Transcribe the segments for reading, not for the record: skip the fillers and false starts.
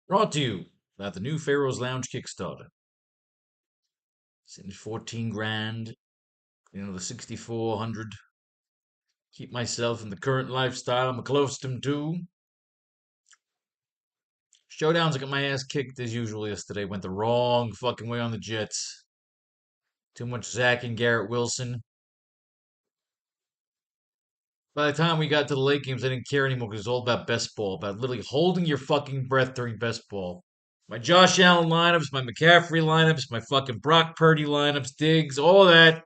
Brought to you by the new Pharaoh's Lounge Kickstarter. Sitting at 14 grand, the 6,400. Keep myself in the current lifestyle I'm accustomed to. Showdowns, I got my ass kicked as usual yesterday. Went the wrong fucking way on the Jets. Too much Zach and Garrett Wilson. By the time we got to the late games, I didn't care anymore because it was all about best ball, about literally holding your fucking breath during best ball. My Josh Allen lineups, my McCaffrey lineups, my fucking Brock Purdy lineups, Diggs, all that.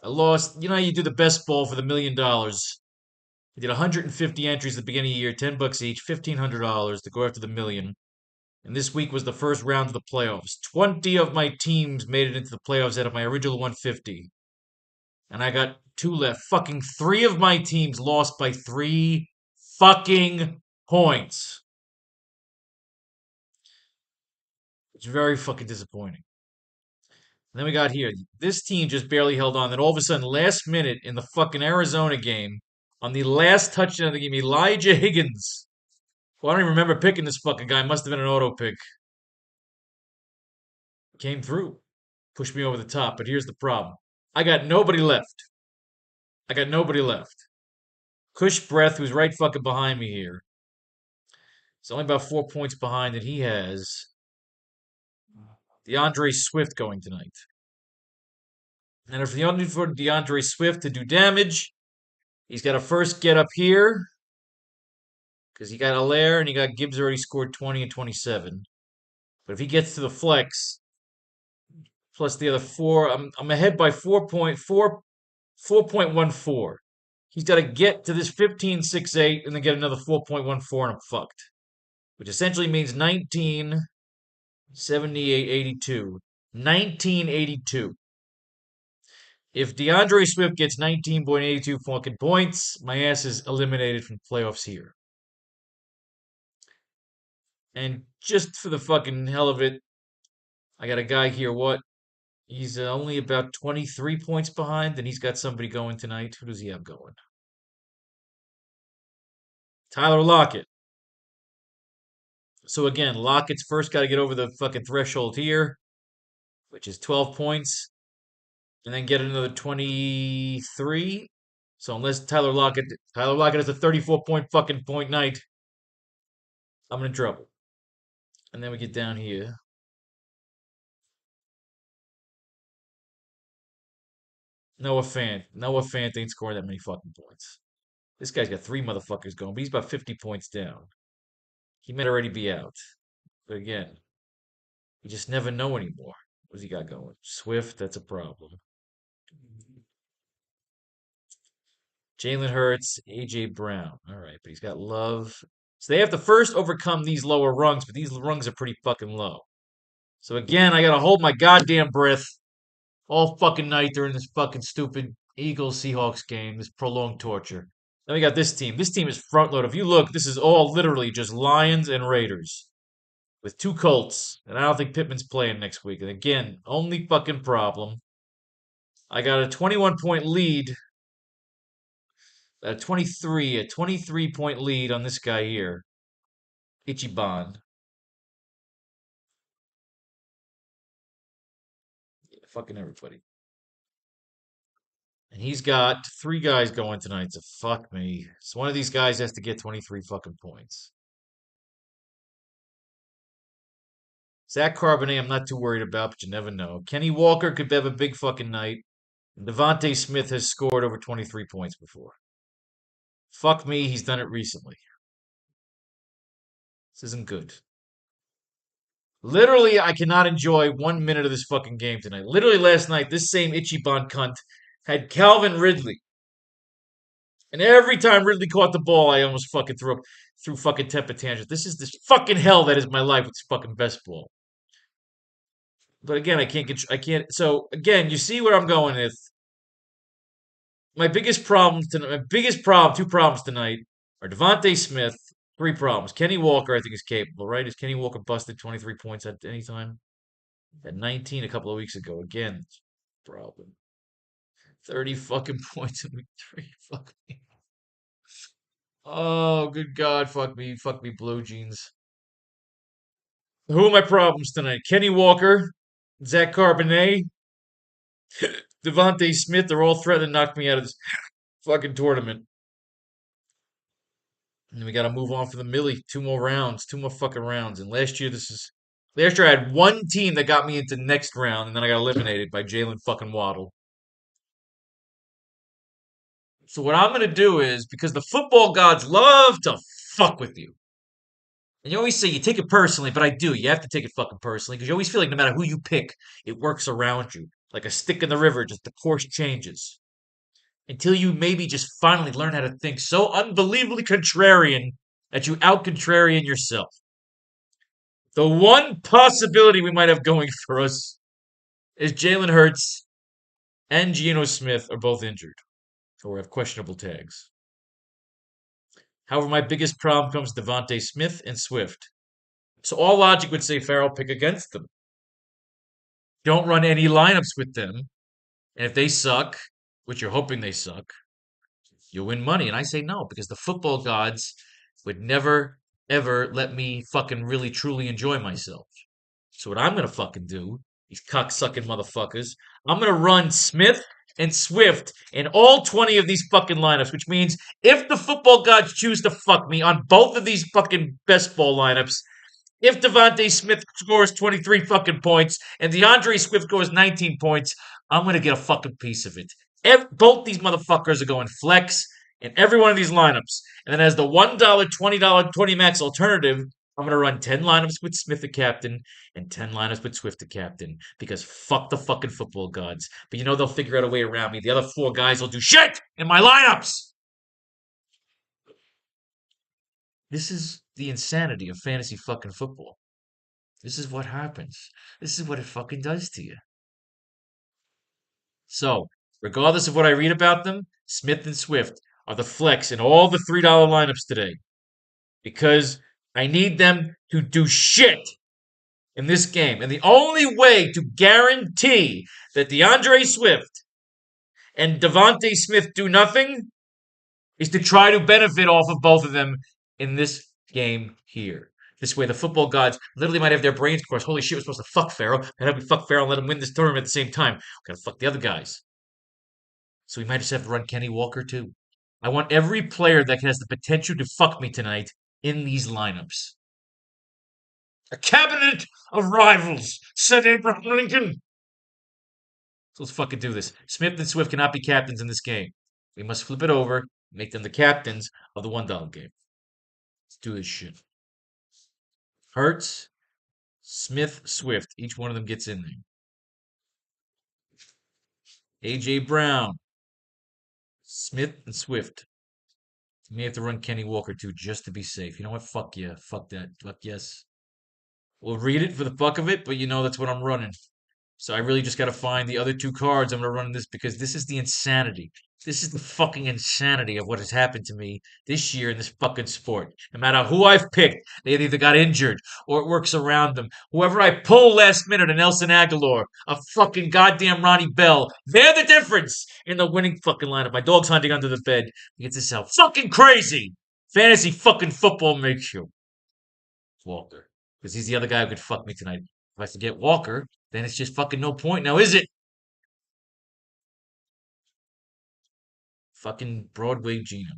I lost. You know how you do the best ball for the $1 million? I did 150 entries at the beginning of the year, $10 each, $1,500 to go after the million. And this week was the first round of the playoffs. 20 of my teams made it into the playoffs out of my original 150. And I got two left. Fucking three of my teams lost by 3 fucking points. It's very fucking disappointing. And then we got here. This team just barely held on. Then all of a sudden, last minute in the fucking Arizona game, on the last touchdown of the game, Elijah Higgins. Well, I don't even remember picking this fucking guy. Must have been an auto pick. Came through. Pushed me over the top. But here's the problem. I got nobody left. I got nobody left. Cush Breath, who's right fucking behind me here. He's only about 4 points behind, and he has DeAndre Swift going tonight. And if you need for DeAndre Swift to do damage, he's got to first get up here because he got Allaire and he got Gibbs already scored 20 and 27. But if he gets to the flex, plus the other four, I'm ahead by 4.14. He's got to get to this 15.68 and then get another 4.14 and I'm fucked. Which essentially means 1978.82. 1982. If DeAndre Swift gets 19.82 fucking points, my ass is eliminated from playoffs here. And just for the fucking hell of it, I got a guy here. What? He's only about 23 points behind, and he's got somebody going tonight. Who does he have going? Tyler Lockett. So again, Lockett's first got to get over the fucking threshold here, which is 12 points, and then get another 23. So unless Tyler Lockett has a 34 point fucking point night, I'm in trouble. And then we get down here. Noah Fant ain't scoring that many fucking points. This guy's got three motherfuckers going, but he's about 50 points down. He might already be out. But again, you just never know anymore. What's he got going? Swift, that's a problem. Jalen Hurts, AJ Brown. All right, but he's got Love. So they have to first overcome these lower rungs, but these rungs are pretty fucking low. So again, I gotta hold my goddamn breath all fucking night during this fucking stupid Eagles Seahawks game, this prolonged torture. Then we got this team. This team is front load. If you look, this is all literally just Lions and Raiders with two Colts, and I don't think Pittman's playing next week. And again, only fucking problem. I got a 21 point lead, a 23 point lead on this guy here, Ichiban. Yeah, fucking everybody. And he's got three guys going tonight, so fuck me. So one of these guys has to get 23 fucking points. Zach Carbonet, I'm not too worried about, but you never know. Kenny Walker could have a big fucking night. And Devontae Smith has scored over 23 points before. Fuck me, he's done it recently. This isn't good. Literally, I cannot enjoy 1 minute of this fucking game tonight. Literally, last night, this same Ichiban cunt had Calvin Ridley. And every time Ridley caught the ball, I almost fucking threw fucking temper tantrums. This is this fucking hell that is my life with this fucking best ball. But again, I can't. So again, you see where I'm going with. Two problems tonight are Devontae Smith, three problems. Kenny Walker, I think, is capable, right? Is Kenny Walker busted 23 points at any time? At 19 a couple of weeks ago. Again, problem. 30 fucking points in week three. Fuck me. Oh, good God, fuck me, blue jeans. Who are my problems tonight? Kenny Walker, Zach Carbonet, Devontae Smith. They're all threatening to knock me out of this fucking tournament. And we got to move on for the Millie. Two more rounds, two more fucking rounds. And last year I had one team that got me into next round, and then I got eliminated by Jalen fucking Waddle. So what I'm gonna do is because the football gods love to fuck with you. And you always say you take it personally, but I do. You have to take it fucking personally because you always feel like no matter who you pick, it works around you. Like a stick in the river, just the course changes. Until you maybe just finally learn how to think so unbelievably contrarian that you out contrarian yourself. The one possibility we might have going for us is Jalen Hurts and Geno Smith are both injured or have questionable tags. However, my biggest problem comes Devontae Smith and Swift. So all logic would say Faro pick against them. Don't run any lineups with them. And if they suck, which you're hoping they suck, you'll win money. And I say no, because the football gods would never, ever let me fucking really truly enjoy myself. So what I'm gonna fucking do, these cocksucking motherfuckers, I'm gonna run Smith and Swift in all 20 of these fucking lineups, which means if the football gods choose to fuck me on both of these fucking best ball lineups, if Devontae Smith scores 23 fucking points and DeAndre Swift scores 19 points, I'm going to get a fucking piece of it. Both these motherfuckers are going flex in every one of these lineups. And then as the $1, $20, 20 max alternative, I'm going to run 10 lineups with Smith the captain and 10 lineups with Swift the captain because fuck the fucking football gods. But you know they'll figure out a way around me. The other four guys will do shit in my lineups. This is the insanity of fantasy fucking football. This is what happens. This is what it fucking does to you. So, regardless of what I read about them, Smith and Swift are the flex in all the $3 lineups today because I need them to do shit in this game. And the only way to guarantee that DeAndre Swift and Devontae Smith do nothing is to try to benefit off of both of them in this game here. This way, the football gods literally might have their brains crossed. Holy shit, we're supposed to fuck Faro. And how we fuck Faro and let him win this tournament at the same time? We gotta fuck the other guys. So we might just have to run Kenny Walker too. I want every player that has the potential to fuck me tonight in these lineups. A cabinet of rivals, said Abraham Lincoln. So let's fucking do this. Smith and Swift cannot be captains in this game. We must flip it over, make them the captains of the $1 game. Let's do this shit. Hurts, Smith, Swift. Each one of them gets in there. A.J. Brown, Smith, and Swift. You may have to run Kenny Walker too, just to be safe. You know what? Fuck yeah. Fuck that. Fuck yes. We'll read it for the fuck of it, but you know that's what I'm running. So I really just got to find the other two cards I'm going to run in this because this is the insanity. This is the fucking insanity of what has happened to me this year in this fucking sport. No matter who I've picked, they either got injured or it works around them. Whoever I pull last minute, a Nelson Aguilar, a fucking goddamn Ronnie Bell, they're the difference in the winning fucking lineup. My dog's hunting under the bed. He gets this out. Fucking crazy. Fantasy fucking football makes you. Walker. Because he's the other guy who could fuck me tonight. If I forget Walker, then it's just fucking no point now, is it? Fucking Broadway Gino.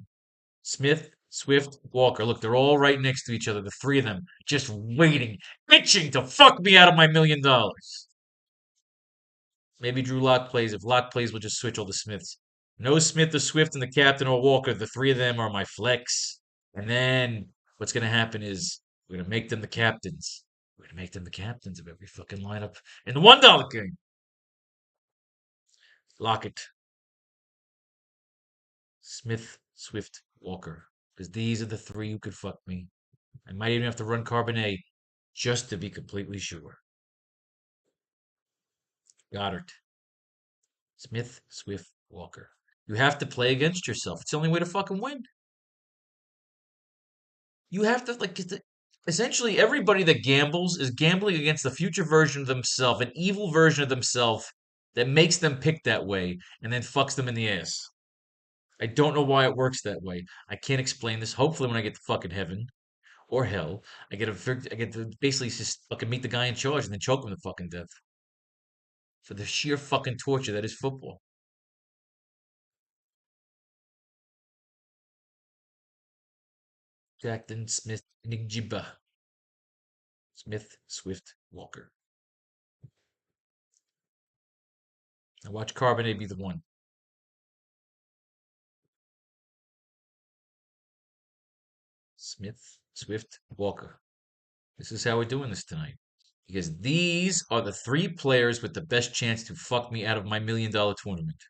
Smith, Swift, Walker. Look, they're all right next to each other. The three of them just waiting, itching to fuck me out of my $1,000,000. Maybe Drew Lock plays. If Lock plays, we'll just switch all the Smiths. No Smith or Swift and the captain or Walker. The three of them are my flex. And then what's going to happen is we're going to make them the captains. We're going to make them the captains of every fucking lineup in the $1 game. Lock it. Smith, Swift, Walker. Because these are the three who could fuck me. I might even have to run Carbonet just to be completely sure. Goddard. Smith, Swift, Walker. You have to play against yourself. It's the only way to fucking win. You have to, like, essentially everybody that gambles is gambling against the future version of themselves, an evil version of themselves that makes them pick that way and then fucks them in the ass. I don't know why it works that way. I can't explain this. Hopefully, when I get to fucking heaven, or hell. I get to basically just fucking meet the guy in charge and then choke him to fucking death for the sheer fucking torture that is football. Jackson Smith Nigjiba. Smith Swift Walker. I watch Carbonate be the one. Smith Swift Walker. This is how we're doing this tonight. Because these are the three players with the best chance to fuck me out of my $1 million tournament.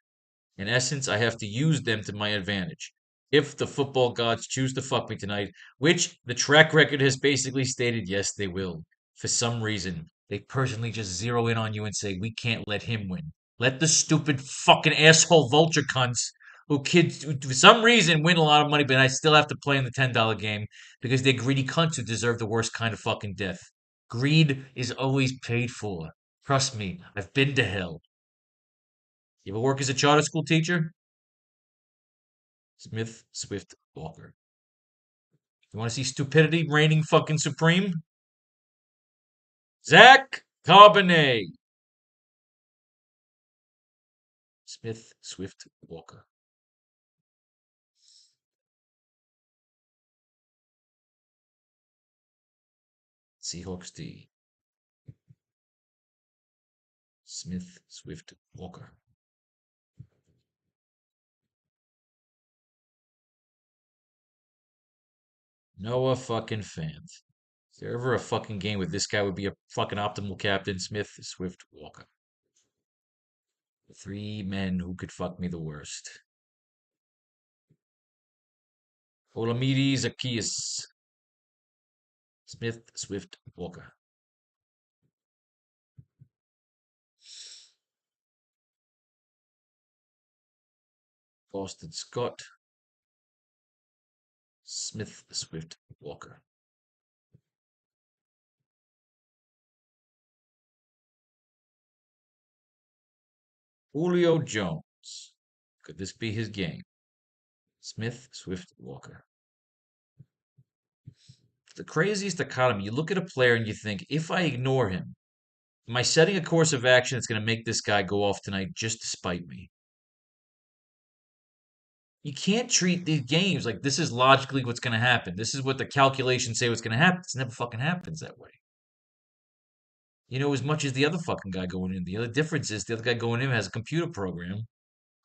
In essence, I have to use them to my advantage. If the football gods choose to fuck me tonight, which the track record has basically stated yes, they will. For some reason, they personally just zero in on you and say, we can't let him win. Let the stupid fucking asshole vulture cunts who kids, who for some reason, win a lot of money, but I still have to play in the $10 game because they're greedy cunts who deserve the worst kind of fucking death. Greed is always paid for. Trust me, I've been to hell. You ever work as a charter school teacher? Smith Swift Walker. You want to see stupidity reigning fucking supreme? Zach Carbonet. Smith Swift Walker. Seahawks D. Smith Swift Walker. Noah fucking Fant. Is there ever a fucking game where this guy would be a fucking optimal captain? Smith Swift Walker. The three men who could fuck me the worst. Olamide Zacchaeus. Smith Swift Walker. Boston Scott. Smith Swift Walker. Julio Jones. Could this be his game? Smith Swift Walker. The craziest dichotomy. You look at a player and you think, if I ignore him, am I setting a course of action that's going to make this guy go off tonight just to spite me? You can't treat these games like this is logically what's going to happen. This is what the calculations say what's going to happen. It never fucking happens that way. You know, as much as the other fucking guy going in. The other difference is the other guy going in has a computer program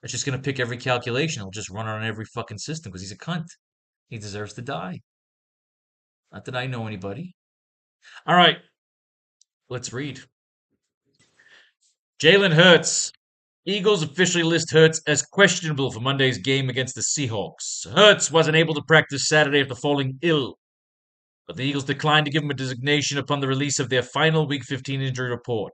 that's just going to pick every calculation. He'll just run it on every fucking system because he's a cunt. He deserves to die. Not that I know anybody. All right, let's read. Jalen Hurts. Eagles officially list Hurts as questionable for Monday's game against the Seahawks. Hurts wasn't able to practice Saturday after falling ill, but the Eagles declined to give him a designation upon the release of their final Week 15 injury report.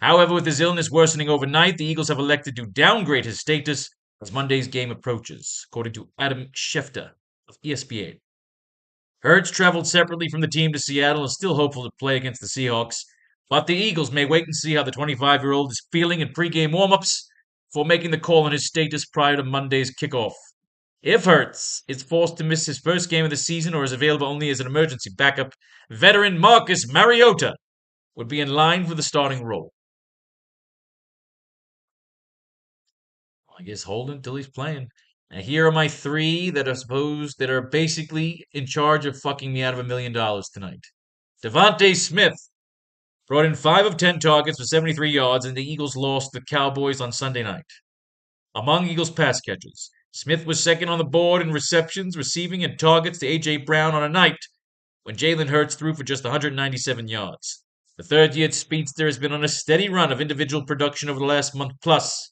However, with his illness worsening overnight, the Eagles have elected to downgrade his status as Monday's game approaches, according to Adam Schefter of ESPN. Hurts traveled separately from the team to Seattle and is still hopeful to play against the Seahawks, but the Eagles may wait and see how the 25-year-old is feeling in pregame warm-ups before making the call on his status prior to Monday's kickoff. If Hurts is forced to miss his first game of the season or is available only as an emergency backup, veteran Marcus Mariota would be in line for the starting role. I guess hold until he's playing. Now here are my three that are basically in charge of fucking me out of $1 million tonight. Devontae Smith brought in 5 of 10 targets for 73 yards, and the Eagles lost the Cowboys on Sunday night. Among Eagles pass catchers, Smith was second on the board in receptions, receiving, and targets to A.J. Brown on a night when Jalen Hurts threw for just 197 yards. The third-year speedster has been on a steady run of individual production over the last month plus,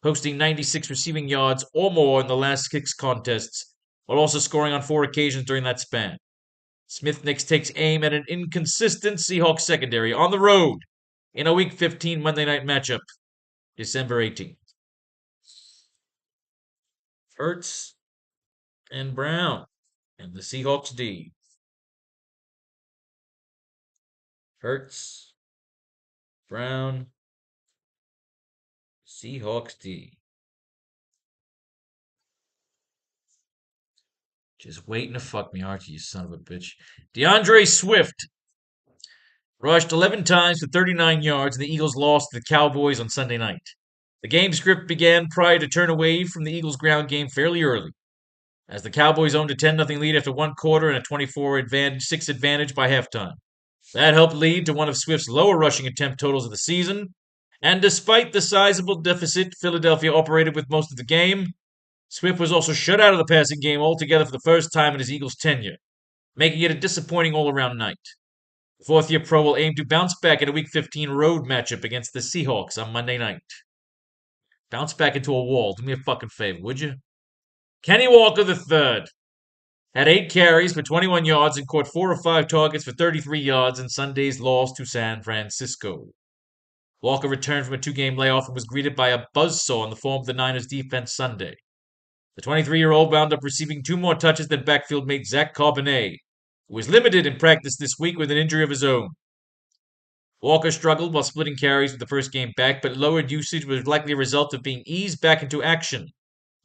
posting 96 receiving yards or more in the last 6 contests, while also scoring on 4 occasions during that span. Smith next takes aim at an inconsistent Seahawks secondary on the road in a Week 15 Monday night matchup, December 18th. Hurts and Brown and the Seahawks D. Hurts, Brown, Seahawks D. Just waiting to fuck me, aren't you, you son of a bitch? DeAndre Swift rushed 11 times for 39 yards, and the Eagles lost to the Cowboys on Sunday night. The game script began prior to turn away from the Eagles' ground game fairly early, as the Cowboys owned a 10-0 lead after one quarter and a 24-6 advantage by halftime. That helped lead to one of Swift's lower rushing attempt totals of the season, and despite the sizable deficit Philadelphia operated with most of the game, Swift was also shut out of the passing game altogether for the first time in his Eagles tenure, making it a disappointing all-around night. The fourth-year pro will aim to bounce back in a Week 15 road matchup against the Seahawks on Monday night. Bounce back into a wall. Do me a fucking favor, would you? Kenny Walker III had 8 carries for 21 yards and caught 4 of 5 targets for 33 yards in Sunday's loss to San Francisco. Walker returned from a 2-game layoff and was greeted by a buzzsaw in the form of the Niners defense Sunday. The 23-year-old wound up receiving 2 more touches than backfield mate Zach Carbonet, who was limited in practice this week with an injury of his own. Walker struggled while splitting carries with the first game back, but lowered usage was likely a result of being eased back into action.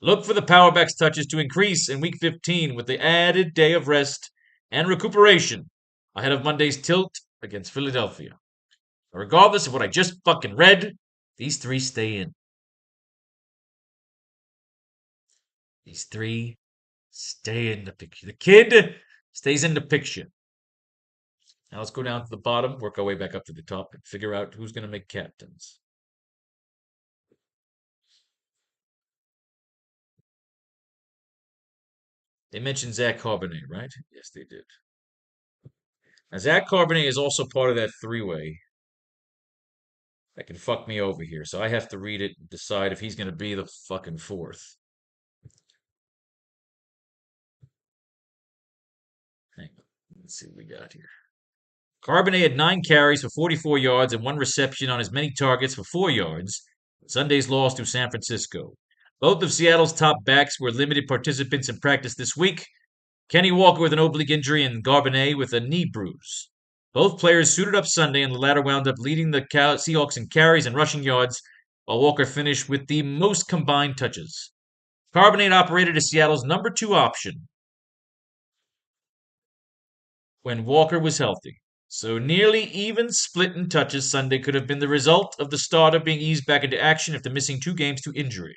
Look for the powerbacks touches to increase in Week 15 with the added day of rest and recuperation ahead of Monday's tilt against Philadelphia. Regardless of what I just fucking read, these 3 stay in. These 3 stay in the picture. The kid stays in the picture. Now let's go down to the bottom, work our way back up to the top, and figure out who's going to make captains. They mentioned Zach Carbonet, right? Yes, they did. Now, Zach Carbonet is also part of that 3-way that can fuck me over here, so I have to read it and decide if he's going to be the fucking 4th. Hang on. Let's see what we got here. Carbonet had 9 carries for 44 yards and 1 reception on his many targets for 4 yards. Sunday's loss to San Francisco. Both of Seattle's top backs were limited participants in practice this week. Kenny Walker with an oblique injury and Carbonet with a knee bruise. Both players suited up Sunday, and the latter wound up leading the Seahawks in carries and rushing yards, while Walker finished with the most combined touches. Carbonet operated as Seattle's number 2 option when Walker was healthy. So nearly even split in touches Sunday could have been the result of the starter being eased back into action after missing 2 games to injury.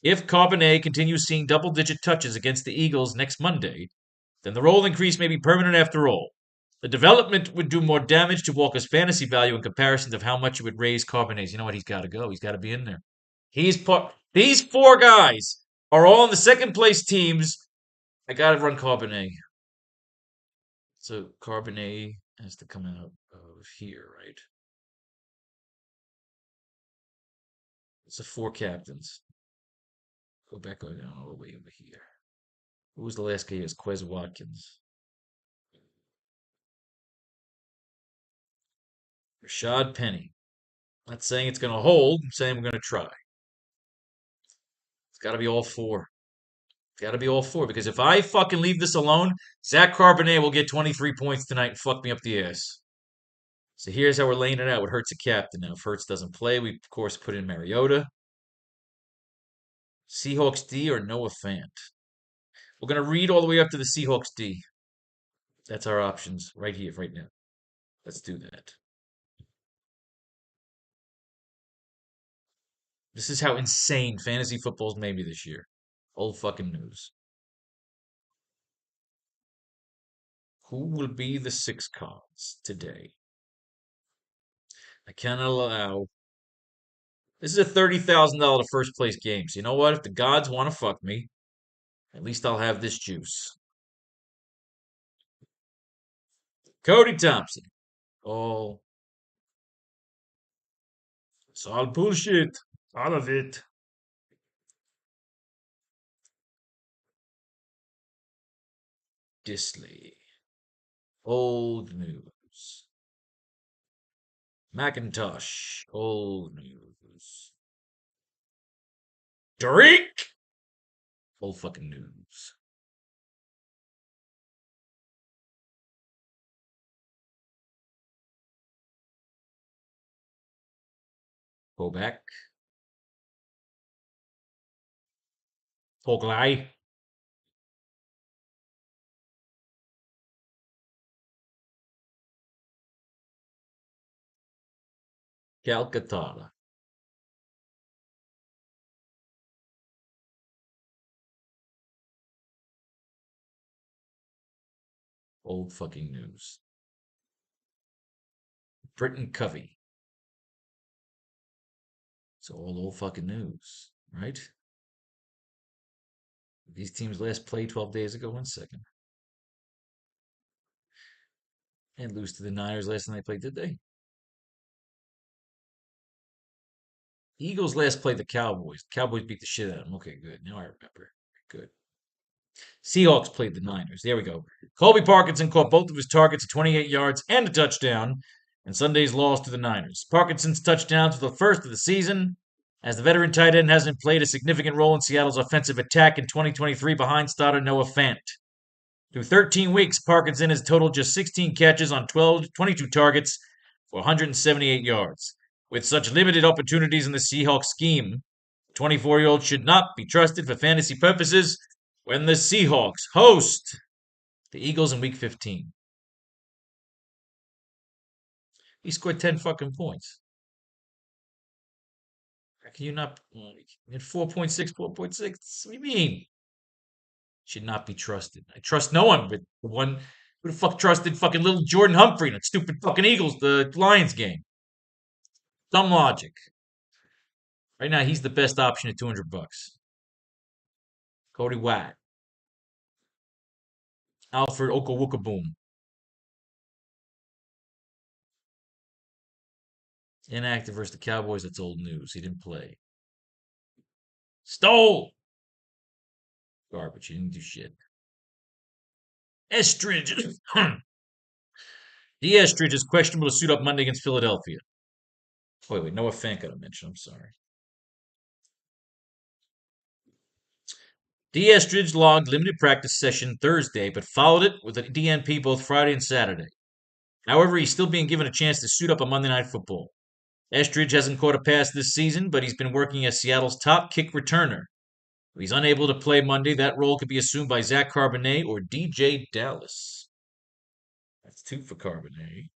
If Carbonet continues seeing double-digit touches against the Eagles next Monday, then the role increase may be permanent after all. The development would do more damage to Walker's fantasy value in comparison to how much it would raise Carbonet's. You know what? He's got to go. He's got to be in there. These 4 guys are all on the second place teams. I got to run Carbonet. So Carbonet has to come out of here, right? It's the 4 captains. Go back down all the way over here. Who was the last guy? It was Quez Watkins. Rashad Penny. Not saying it's going to hold. I'm saying we're going to try. It's got to be all 4. It's got to be all 4 because if I fucking leave this alone, Zach Carbonet will get 23 points tonight and fuck me up the ass. So here's how we're laying it out. What Hurts a captain now. If Hurts doesn't play, we of course put in Mariota. Seahawks D or Noah Fant. We're going to read all the way up to the Seahawks D. That's our options right here, right now. Let's do that. This is how insane fantasy football's made me this year. Old fucking news. Who will be the 6 cards today? I cannot allow. This is a $30,000 first place game. So you know what? If the gods want to fuck me, at least I'll have this juice. Cody Thompson. Oh. It's all bullshit. All of it. Disley. Old news. Macintosh. Old news. Drake. Old fucking news. Go back. Poglai. Calcutta. Old fucking news. Britain Covey. So all old fucking news, right? These teams last played 12 days ago. 1 second. And lose to the Niners last time they played, did they? Eagles last played the Cowboys. The Cowboys beat the shit out of them. Okay, good. Now I remember. Good. Seahawks played the Niners. There we go. Colby Parkinson caught both of his targets at 28 yards and a touchdown in Sunday's loss to the Niners. Parkinson's touchdown was the first of the season, as the veteran tight end hasn't played a significant role in Seattle's offensive attack in 2023 behind starter Noah Fant. Through 13 weeks, Parkinson has totaled just 16 catches on 22 targets for 178 yards. With such limited opportunities in the Seahawks scheme, the 24-year-old should not be trusted for fantasy purposes when the Seahawks host the Eagles in Week 15. He scored 10 fucking points. How can you not? At 4.6, 4.6. What do you mean? Should not be trusted. I trust no one but the one who the fuck trusted fucking little Jordan Humphrey in that stupid fucking Eagles, the Lions game. Dumb logic. Right now, he's the best option at $200. Cody White. Alfred Okawukaboom. Inactive versus the Cowboys. That's old news. He didn't play. Stole. Garbage. He didn't do shit. Estridge. D. Estridge is questionable to suit up Monday against Philadelphia. Wait. Noah Fant got to mention. I'm sorry. D. Estridge logged limited practice session Thursday, but followed it with a DNP both Friday and Saturday. However, he's still being given a chance to suit up on Monday Night Football. Estridge hasn't caught a pass this season, but he's been working as Seattle's top kick returner. If he's unable to play Monday, that role could be assumed by Zach Carbonet or DJ Dallas. That's 2 for Carbonet.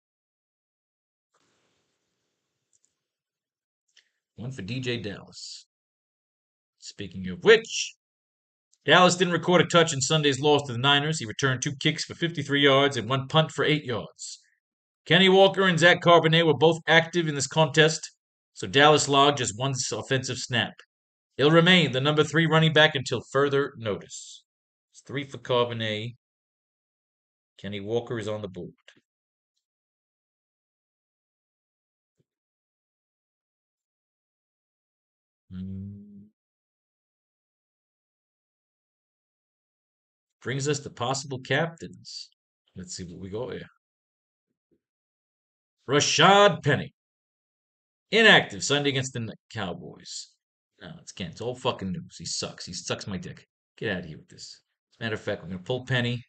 1 for DJ Dallas. Speaking of which, Dallas didn't record a touch in Sunday's loss to the Niners. He returned 2 kicks for 53 yards and 1 punt for 8 yards. Kenny Walker and Zach Carbonet were both active in this contest, so Dallas logged just 1 offensive snap. He'll remain the number 3 running back until further notice. It's 3 for Carbonet. Kenny Walker is on the board. Brings us to possible captains. Let's see what we got here. Rashad Penny. Inactive Sunday against the Cowboys. No, it's all fucking news. He sucks. He sucks my dick. Get out of here with this. As a matter of fact, we're going to pull Penny.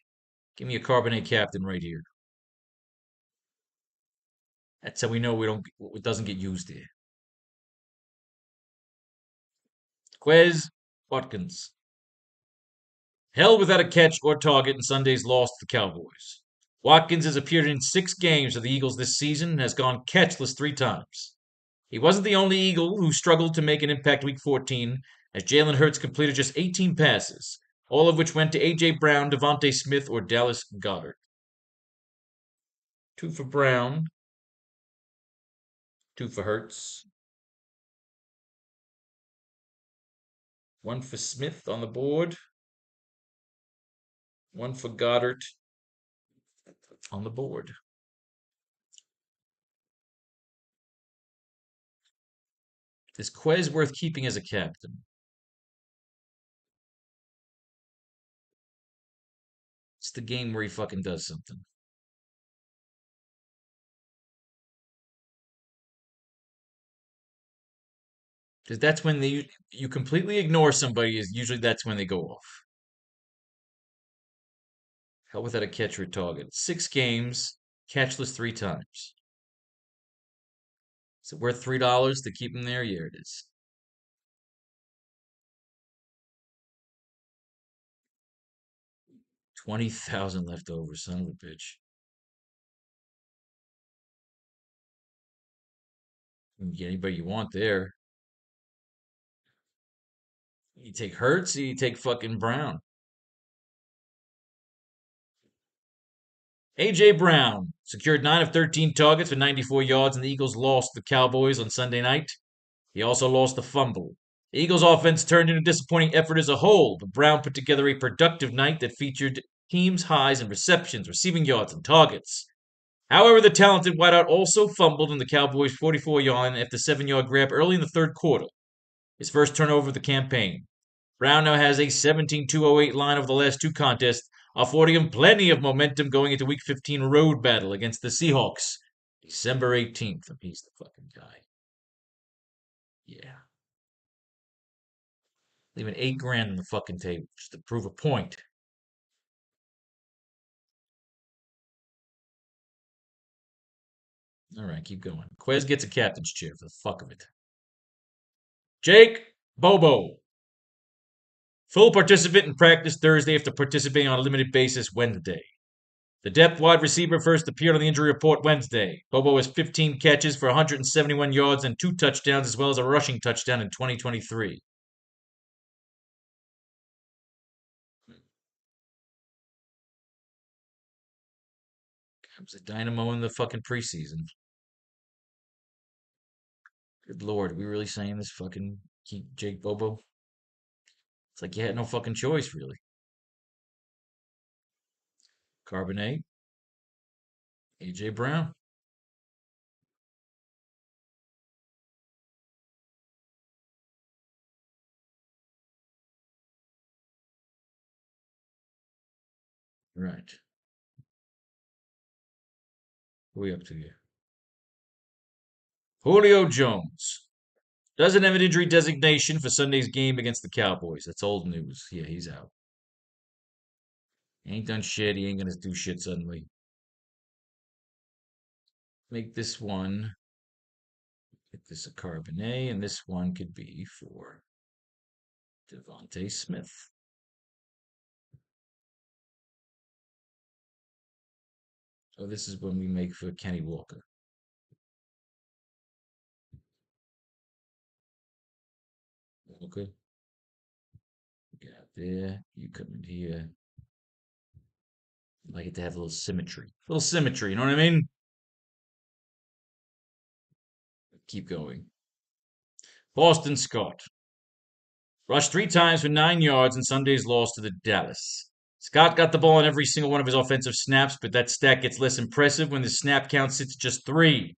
Give me a Carbonet captain right here. That's how we know it doesn't get used here. Quez Watkins. Held without a catch or target in Sunday's loss to the Cowboys. Watkins has appeared in 6 games for the Eagles this season and has gone catchless 3 times. He wasn't the only Eagle who struggled to make an impact Week 14, as Jalen Hurts completed just 18 passes, all of which went to A.J. Brown, Devontae Smith, or Dallas Goedert. 2 for Brown. 2 for Hurts. 1 for Smith on the board. 1 for Goddard on the board. Is Quez worth keeping as a captain? It's the game where he fucking does something. Because that's when you completely ignore somebody, is usually that's when they go off. Hell without a catch or a target. 6 games, catchless 3 times. Is it worth $3 to keep him there? Yeah, it is. 20,000 left over, son of a bitch. You can get anybody you want there. You take Hurts, or you take fucking Brown. A.J. Brown secured 9 of 13 targets for 94 yards, and the Eagles lost the Cowboys on Sunday night. He also lost the fumble. The Eagles' offense turned in a disappointing effort as a whole, but Brown put together a productive night that featured teams' highs in receptions, receiving yards, and targets. However, the talented wideout also fumbled in the Cowboys' 44-yard after 7-yard grab early in the third quarter, his first turnover of the campaign. Brown now has a 17-208 line over the last two contests, affording him plenty of momentum going into Week 15 road battle against the Seahawks, December 18th. And he's the fucking guy. Yeah. Leaving $8,000 on the fucking table just to prove a point. All right, keep going. Quez gets a captain's chair for the fuck of it. Jake Bobo. Full participant in practice Thursday after participating on a limited basis Wednesday. The depth wide receiver first appeared on the injury report Wednesday. Bobo has 15 catches for 171 yards and 2 touchdowns, as well as a rushing touchdown in 2023. It was a dynamo in the fucking preseason. Good lord, are we really saying this fucking keep Jake Bobo? It's like you had no fucking choice, really. Carbonate, A.J. Brown. Right. Who are we up to here? Julio Jones. Doesn't have an injury designation for Sunday's game against the Cowboys. That's old news. Yeah, he's out. He ain't done shit. He ain't gonna do shit suddenly. Make this one. Make this a Carbonet, and this one could be for Devontae Smith. Oh, this is when we make for Kenny Walker. Okay. Got there. You come in here. I like it to have a little symmetry. A little symmetry, you know what I mean? Keep going. Boston Scott. Rushed 3 times for 9 yards in Sunday's loss to the Dallas. Scott got the ball on every single one of his offensive snaps, but that stat gets less impressive when the snap count sits at just 3.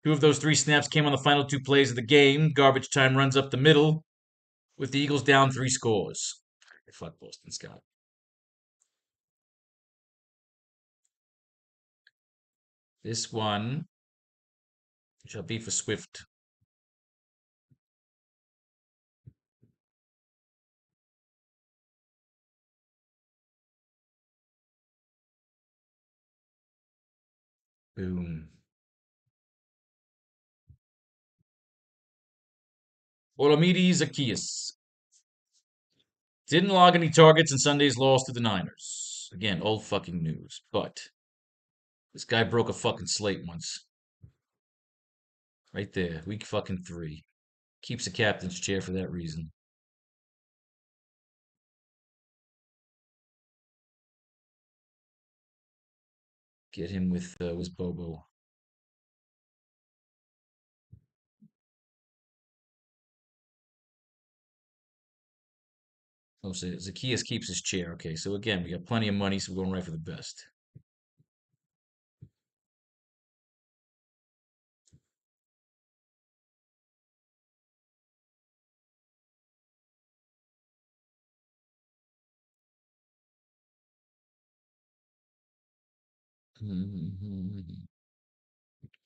2 of those 3 snaps came on the final 2 plays of the game. Garbage time runs up the middle, with the Eagles down 3 scores. Fuck Boston Scott. This one shall be for Swift. Boom. Olamide Zacchaeus. Didn't log any targets in Sunday's loss to the Niners. Again, old fucking news. But this guy broke a fucking slate once. Right there. Week fucking 3. Keeps the captain's chair for that reason. Get him with Bobo. Oh, so Zacchaeus keeps his chair. Okay, so again, we got plenty of money, so we're going right for the best.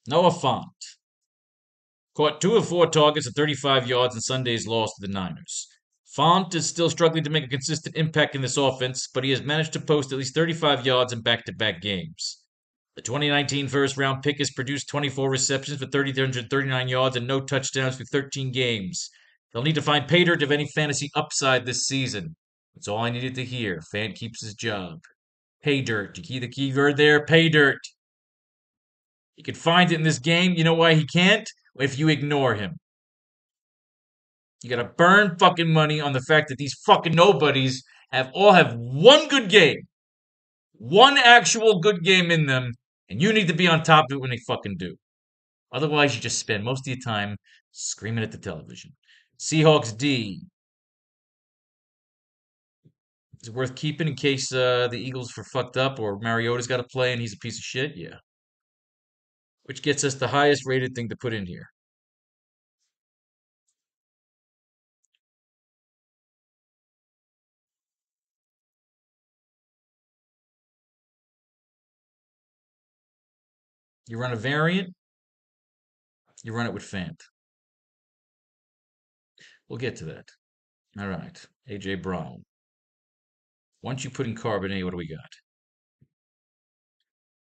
Noah Font. Caught 2 of 4 targets at 35 yards in Sunday's loss to the Niners. Font is still struggling to make a consistent impact in this offense, but he has managed to post at least 35 yards in back-to-back games. The 2019 first-round pick has produced 24 receptions for 339 yards and no touchdowns through 13 games. They'll need to find pay dirt of any fantasy upside this season. That's all I needed to hear. Fan keeps his job. Pay dirt. You key the keyword there? Pay dirt. He could find it in this game. You know why he can't? if you ignore him. You gotta burn fucking money on the fact that these fucking nobodies have one good game. One actual good game in them, and you need to be on top of it when they fucking do. Otherwise, you just spend most of your time screaming at the television. Seahawks D. Is it worth keeping in case the Eagles were fucked up or Mariota's got to play and he's a piece of shit? Yeah. Which gets us the highest rated thing to put in here. You run a variant, you run it with Fant. We'll get to that. All right. AJ Brown. Once you put in Carbonate, what do we got?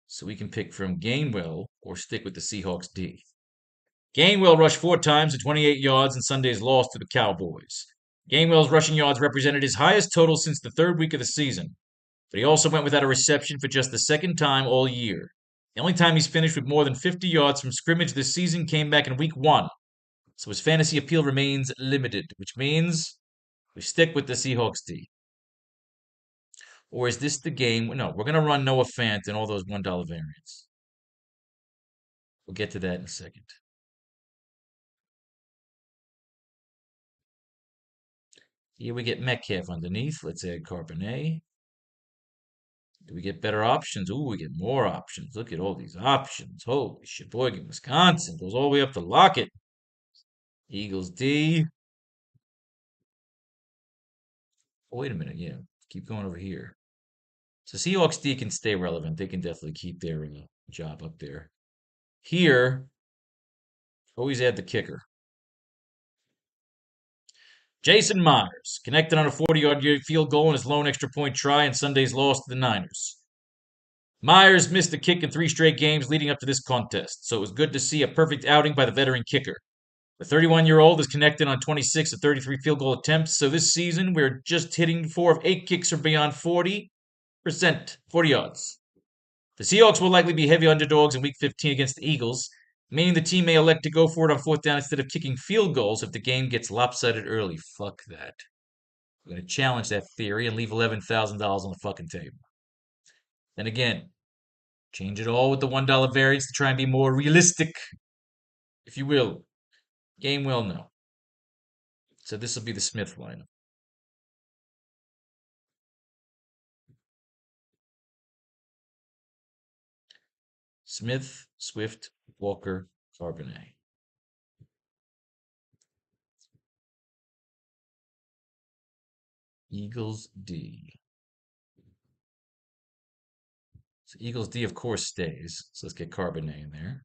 So we can pick from Gainwell or stick with the Seahawks D. Gainwell rushed 4 times to 28 yards in Sunday's loss to the Cowboys. Gainwell's rushing yards represented his highest total since the third week of the season, but he also went without a reception for just the second time all year. The only time he's finished with more than 50 yards from scrimmage this season came back in week 1, so his fantasy appeal remains limited, which means we stick with the Seahawks D. Or is this the game? No, we're going to run Noah Fant and all those $1 variants. We'll get to that in a second. Here we get Metcalf underneath. Let's add Carbonnet. Do we get better options? Ooh, we get more options. Look at all these options. Holy Sheboygan, Wisconsin. Goes all the way up to Lockett. Eagles D. Oh, wait a minute. Yeah, keep going over here. So Seahawks D can stay relevant. They can definitely keep their job up there. Here, always add the kicker. Jason Myers connected on a 40-yard field goal in his lone extra point try in Sunday's loss to the Niners. Myers missed the kick in 3 straight games leading up to this contest, so it was good to see a perfect outing by the veteran kicker. The 31-year-old is connected on 26 of 33 field goal attempts, so this season we're just hitting 4 of 8 kicks are beyond 40%, 40 yards. The Seahawks will likely be heavy underdogs in Week 15 against the Eagles, meaning the team may elect to go for it on 4th down instead of kicking field goals if the game gets lopsided early. Fuck that. I'm going to challenge that theory and leave $11,000 on the fucking table. Then again, change it all with the $1 variants to try and be more realistic, if you will. Gainwell, no. So this will be the Smith lineup. Smith, Swift, Walker, Carbonnet. Eagles D. So Eagles D, of course, stays. So let's get Carbonnet in there.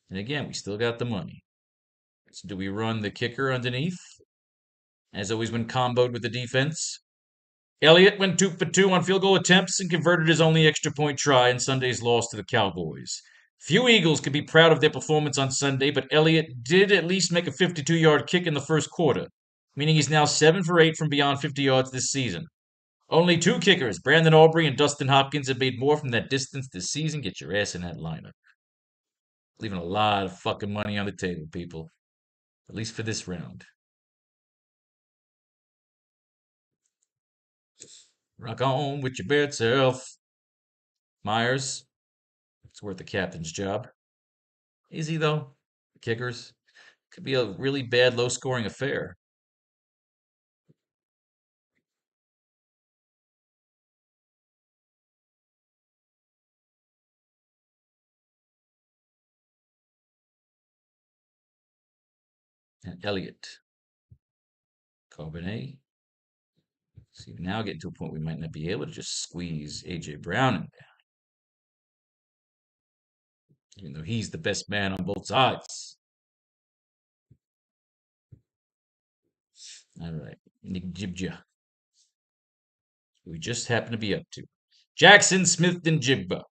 And again, we still got the money. So do we run the kicker underneath? As always, when comboed with the defense. Elliott went 2 for 2 on field goal attempts and converted his only extra point try in Sunday's loss to the Cowboys. Few Eagles could be proud of their performance on Sunday, but Elliott did at least make a 52-yard kick in the first quarter, meaning he's now 7 for 8 from beyond 50 yards this season. Only 2 kickers, Brandon Aubrey and Dustin Hopkins, have made more from that distance this season. Get your ass in that lineup. Leaving a lot of fucking money on the table, people. At least for this round. Rock on with your bad self. Myers. It's worth the captain's job. Is he, though? The kickers? Could be a really bad, low-scoring affair. And Elliott. Carbonnet. See, we're now getting to a point we might not be able to just squeeze A.J. Brown in there. Even though he's the best man on both sides. All right. Nick Jibja. We just happen to be up to. Jackson Smith and Jigba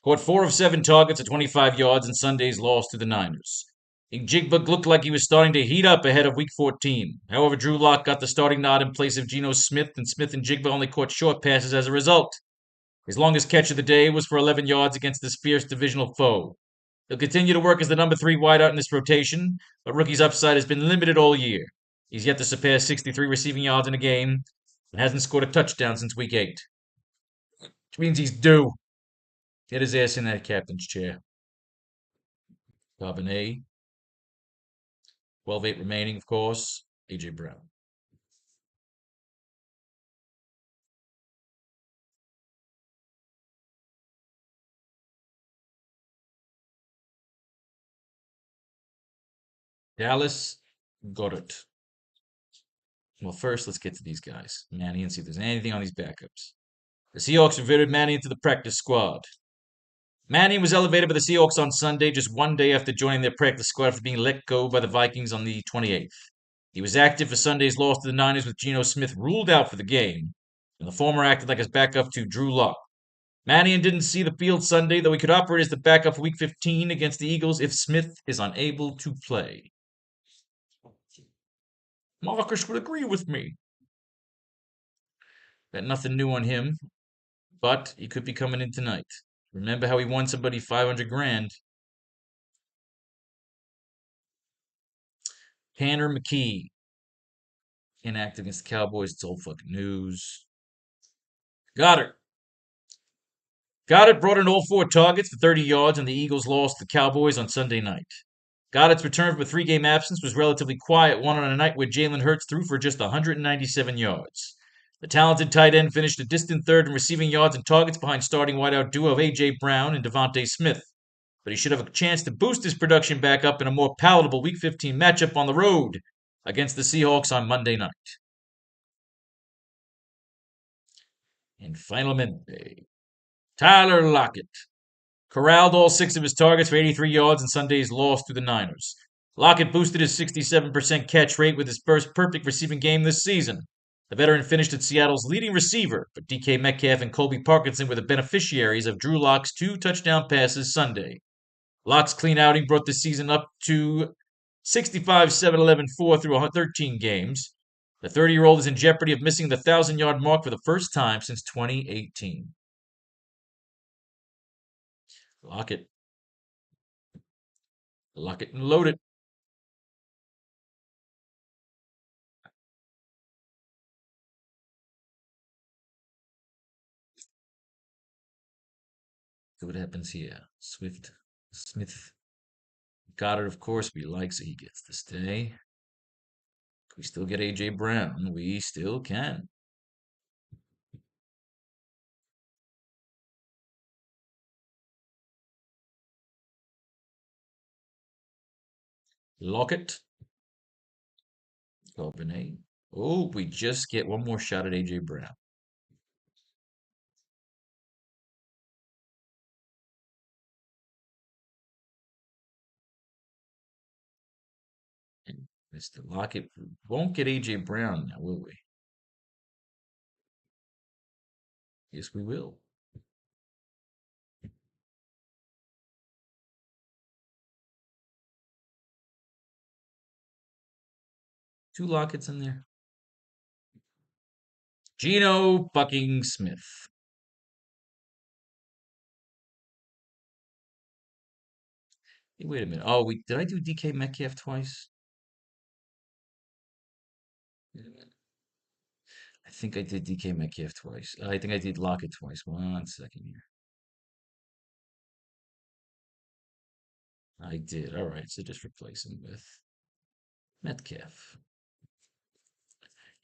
caught 4 of 7 targets at 25 yards in Sunday's loss to the Niners. Jigba looked like he was starting to heat up ahead of Week 14. However, Drew Lock got the starting nod in place of Geno Smith, and Smith and Jigba only caught short passes as a result. His longest catch of the day was for 11 yards against this fierce divisional foe. He'll continue to work as the number 3 wideout in this rotation, but rookie's upside has been limited all year. He's yet to surpass 63 receiving yards in a game and hasn't scored a touchdown since week 8, which means he's due. Get his ass in that captain's chair. Cabernet. 12-8 remaining, of course. A.J. Brown. Dallas Goddard. Well, first, let's get to these guys. Manny, and see if there's anything on these backups. The Seahawks invited Manny into the practice squad. Manny was elevated by the Seahawks on Sunday, just one day after joining their practice squad after being let go by the Vikings on the 28th. He was active for Sunday's loss to the Niners with Geno Smith ruled out for the game, and the former acted like his backup to Drew Lock. Mannion didn't see the field Sunday, though he could operate as the backup for Week 15 against the Eagles if Smith is unable to play. Marcus would agree with me. Got nothing new on him, but he could be coming in tonight. Remember how he won somebody 500 grand? Tanner McKee. Inactive against the Cowboys. It's old fucking news. Goddard. Goddard brought in all 4 targets for 30 yards, and the Eagles lost the Cowboys on Sunday night. Goddard's return from a 3-game absence was relatively quiet, one on a night where Jalen Hurts threw for just 197 yards. The talented tight end finished a distant third in receiving yards and targets behind starting wideout duo of A.J. Brown and Devontae Smith, but he should have a chance to boost his production back up in a more palatable Week 15 matchup on the road against the Seahawks on Monday night. And finalmente, Tyler Lockett corralled all 6 of his targets for 83 yards in Sunday's loss to the Niners. Lockett boosted his 67% catch rate with his first perfect receiving game this season. The veteran finished as Seattle's leading receiver, but DK Metcalf and Colby Parkinson were the beneficiaries of Drew Lock's 2 touchdown passes Sunday. Lock's clean outing brought the season up to 65-7-11-4 through 13 games. The 30-year-old is in jeopardy of missing the 1,000-yard mark for the first time since 2018. Lock it. Lock it and load it. See what happens here. Smith. Goddard, of course, we like, so he gets to stay. Can we still get A.J. Brown? We still can. Lockett. Cabernet. Oh, we just get one more shot at A.J. Brown. And Mr. Lockett won't get A.J. Brown now, will we? Yes, we will. Two Lockets in there. Geno fucking Smith. Hey, wait a minute. Oh, did I do DK Metcalf twice? Wait a minute. I think I did DK Metcalf twice. I think I did Lockett twice. 1 second here. I did. All right, so just replace him with Metcalf.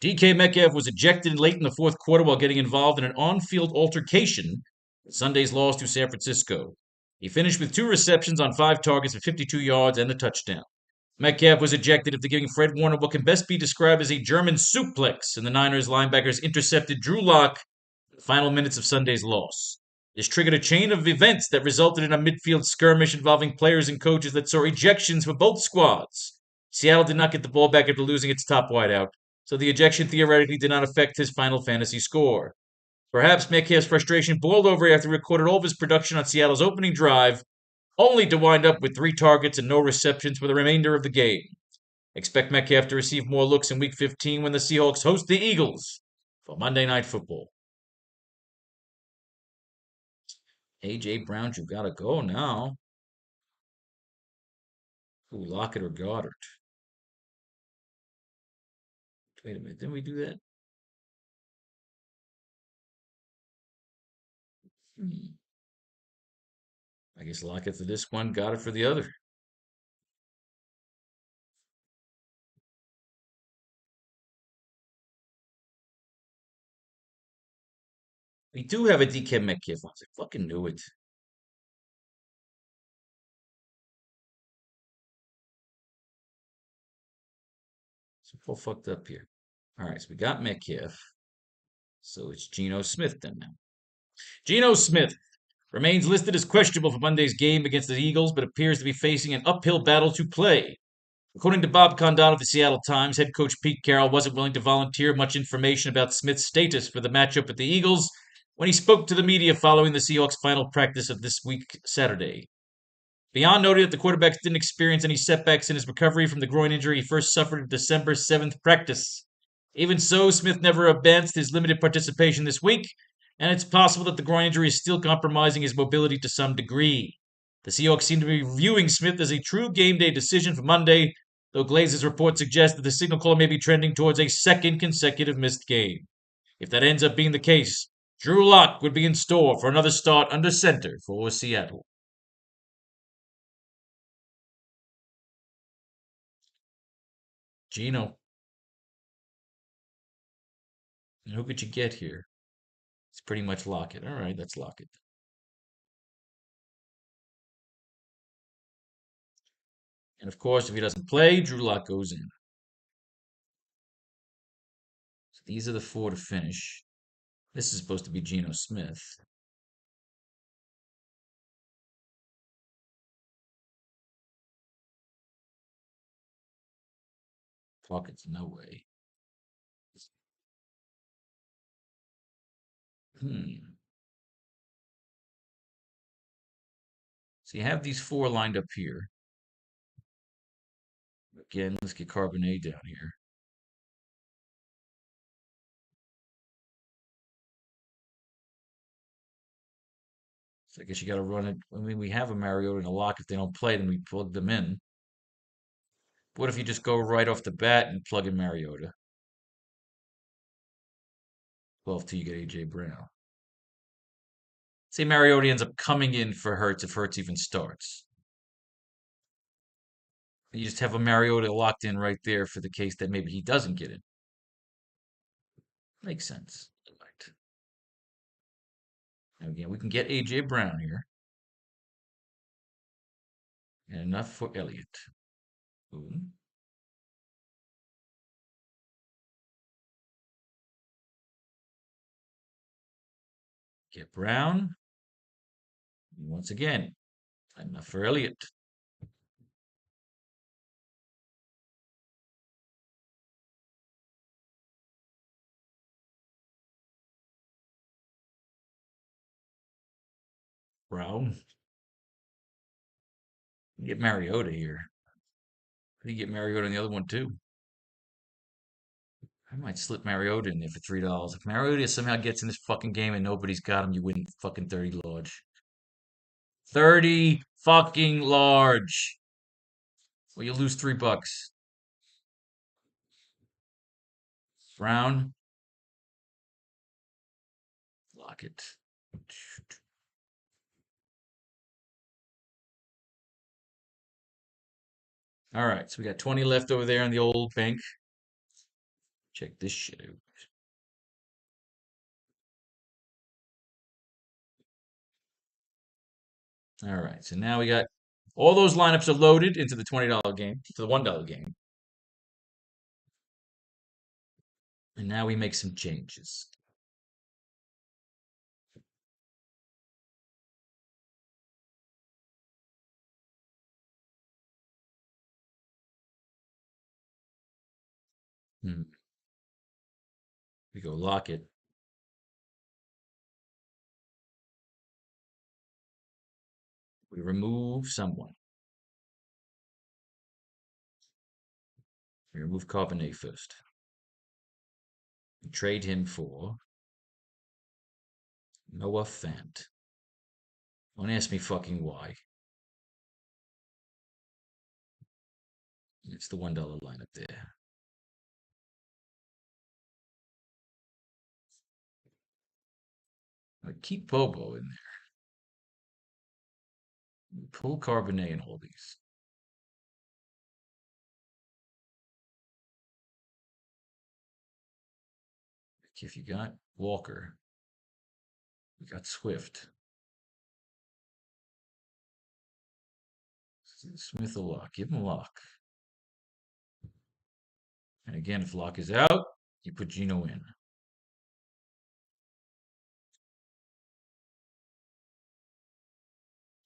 DK Metcalf was ejected late in the 4th quarter while getting involved in an on-field altercation in Sunday's loss to San Francisco. He finished with 2 receptions on 5 targets for 52 yards and the touchdown. Metcalf was ejected after giving Fred Warner what can best be described as a German suplex, and the Niners linebackers intercepted Drew Lock in the final minutes of Sunday's loss. This triggered a chain of events that resulted in a midfield skirmish involving players and coaches that saw ejections for both squads. Seattle did not get the ball back after losing its top wideout, so the ejection theoretically did not affect his final fantasy score. Perhaps Metcalf's frustration boiled over after he recorded all of his production on Seattle's opening drive, only to wind up with 3 targets and no receptions for the remainder of the game. Expect Metcalf to receive more looks in Week 15 when the Seahawks host the Eagles for Monday Night Football. A.J. Brown, you gotta go now. Ooh, Lockett or Goddard. Wait a minute, didn't we do that? Hmm. I guess Lockett for this one, Goddard for the other. We do have a DK Metcalf. I fucking knew it. So all fucked up here. All right, so we got Metcalf. So it's Geno Smith then now. Geno Smith remains listed as questionable for Monday's game against the Eagles, but appears to be facing an uphill battle to play. According to Bob Condon of the Seattle Times, head coach Pete Carroll wasn't willing to volunteer much information about Smith's status for the matchup with the Eagles when he spoke to the media following the Seahawks' final practice of this week, Saturday. Beyond noting that the quarterback didn't experience any setbacks in his recovery from the groin injury he first suffered at December 7th practice. Even so, Smith never advanced his limited participation this week, and it's possible that the groin injury is still compromising his mobility to some degree. The Seahawks seem to be viewing Smith as a true game day decision for Monday, though Glazer's report suggests that the signal caller may be trending towards a second consecutive missed game. If that ends up being the case, Drew Lock would be in store for another start under center for Seattle. Gino, who could you get here? It's pretty much Lockett. All right, let's lock it. And of course, if he doesn't play, Drew Lock goes in. So these are the four to finish. This is supposed to be Geno Smith. Pockets, no way. Hmm. So you have these four lined up here. Again, let's get Carbonate down here. So I guess you got to run it. I mean, we have a Mariota and a Lock. If they don't play, then we plug them in. What if you just go right off the bat and plug in Mariota? Well, till you get AJ Brown. Say Mariota ends up coming in for Hurts if Hurts even starts. You just have a Mariota locked in right there for the case that maybe he doesn't get it. Makes sense. Right. Now again, we can get AJ Brown here. And enough for Elliott. Boom. Get Brown. And once again, enough for Elliott. Brown. Get Mariota here. You get Mariota in the other one too. I might slip Mariota in there for $3. If Mariota somehow gets in this fucking game and nobody's got him, you win fucking 30 large. 30 fucking large. Well, you lose $3. Brown. Lock it. All right, so we got 20 left over there in the old bank. Check this shit out. All right, so now we got all those lineups are loaded into the $20 game, to the $1 game. And now we make some changes. Hmm. We go lock it. We remove someone. We remove Carbonate first. We trade him for Noah Fant. Don't ask me fucking why. It's the $1 line up there. Keep Bobo in there. Pull Carbonet and hold these. If you got Walker, you got Swift. Smith a lock. Give him a lock. And again, if lock is out, you put Gino in.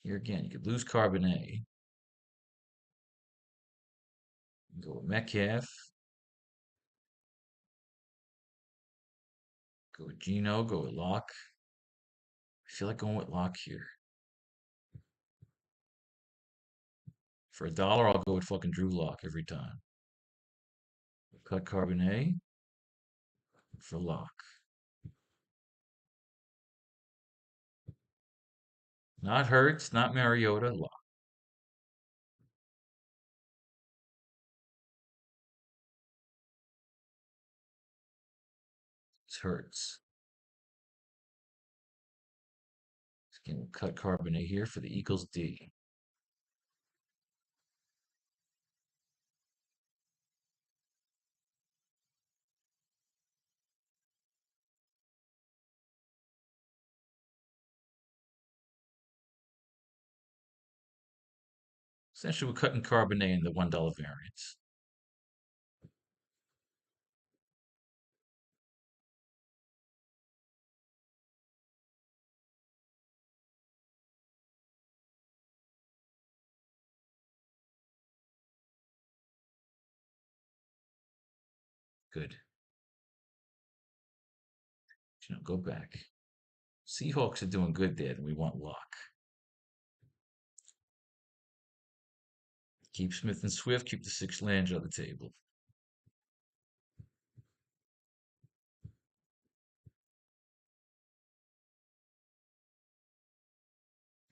Here again, you could lose Carbonet. Go with Metcalf. Go with Gino. Go with Lock. I feel like going with Lock here. For $1, I'll go with fucking Drew Lock every time. Cut Carbonet for Lock. Not Hurts, not Mariota, Lock. It's Hurts. Again, we'll cut Carbonet here for the Eagles D. Essentially, we're cutting Carbonet in the $1 variance. Good. Go back. Seahawks are doing good there, and we want Lock. Keep Smith and Swift. Keep the 6 Lange on the table.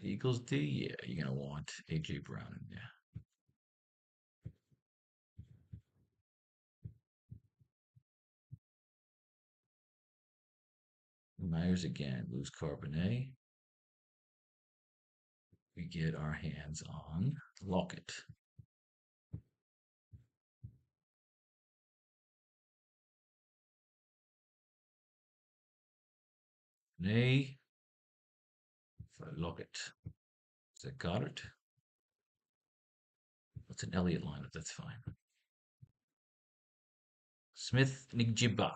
Eagles D, yeah, you're gonna want AJ Brown in there. Myers again, lose Carbonet. We get our hands on Lockett. Nay, for Lockett. Is that Goddard? What's an Elliott lineup? That's fine. Smith, Nigjiba.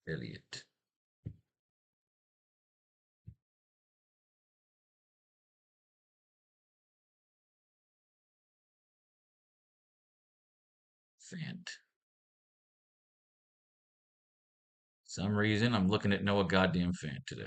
Elliott. Fant. Some reason I'm looking at Noah goddamn Fant today.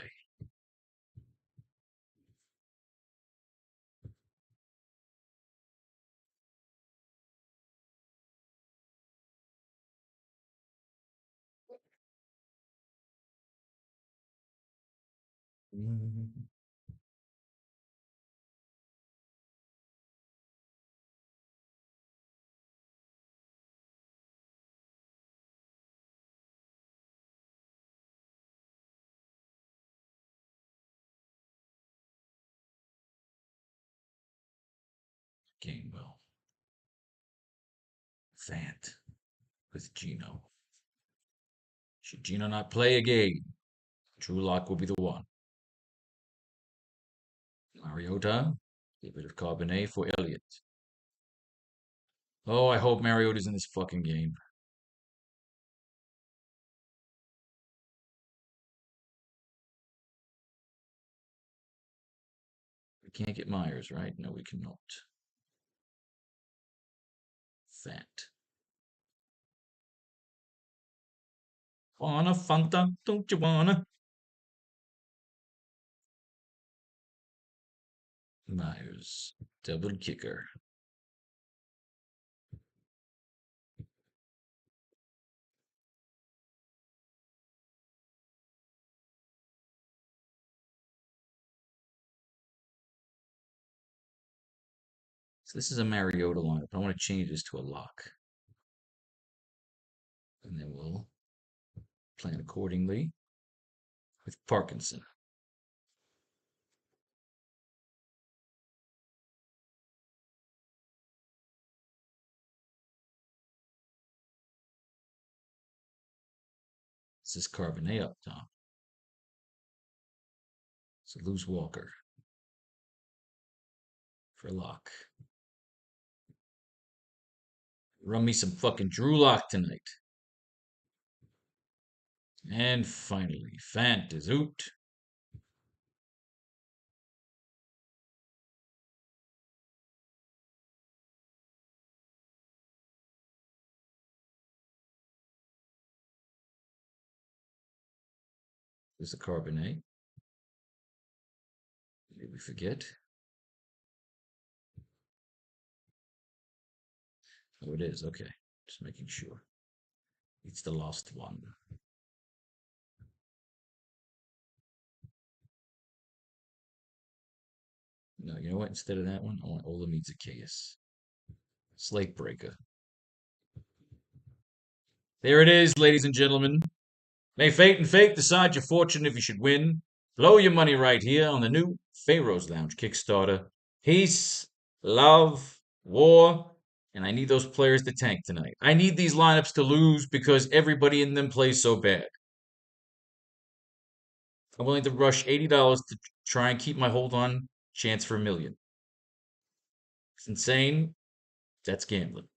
Gainwell. Fant with Gino. Should Gino not play a game, Drew Lock will be the one. Mariota, get rid of Carbonet for Elliott. Oh, I hope Mariota's in this fucking game. We can't get Myers, right? No, we cannot. Fat. Wanna Fanta? Don't you wanna? Myers. Double kicker. So this is a Mariota lineup. I want to change this to a lock. And then we'll plan accordingly with Parkinson. This is Carbonate up top. So lose Walker for lock. Run me some fucking Drew Lock tonight. And finally, Fantazoot. There's a Carbonate. Did we forget? Oh, it is. Okay. Just making sure. It's the last one. No, you know what? Instead of that one, I want Olamide Zacchaeus. Slate Breaker. There it is, ladies and gentlemen. May fate and fate decide your fortune if you should win. Blow your money right here on the new Pharaoh's Lounge Kickstarter. Peace, love, war, and I need those players to tank tonight. I need these lineups to lose because everybody in them plays so bad. I'm willing to rush $80 to try and keep my hold on chance for $1 million. It's insane. That's gambling.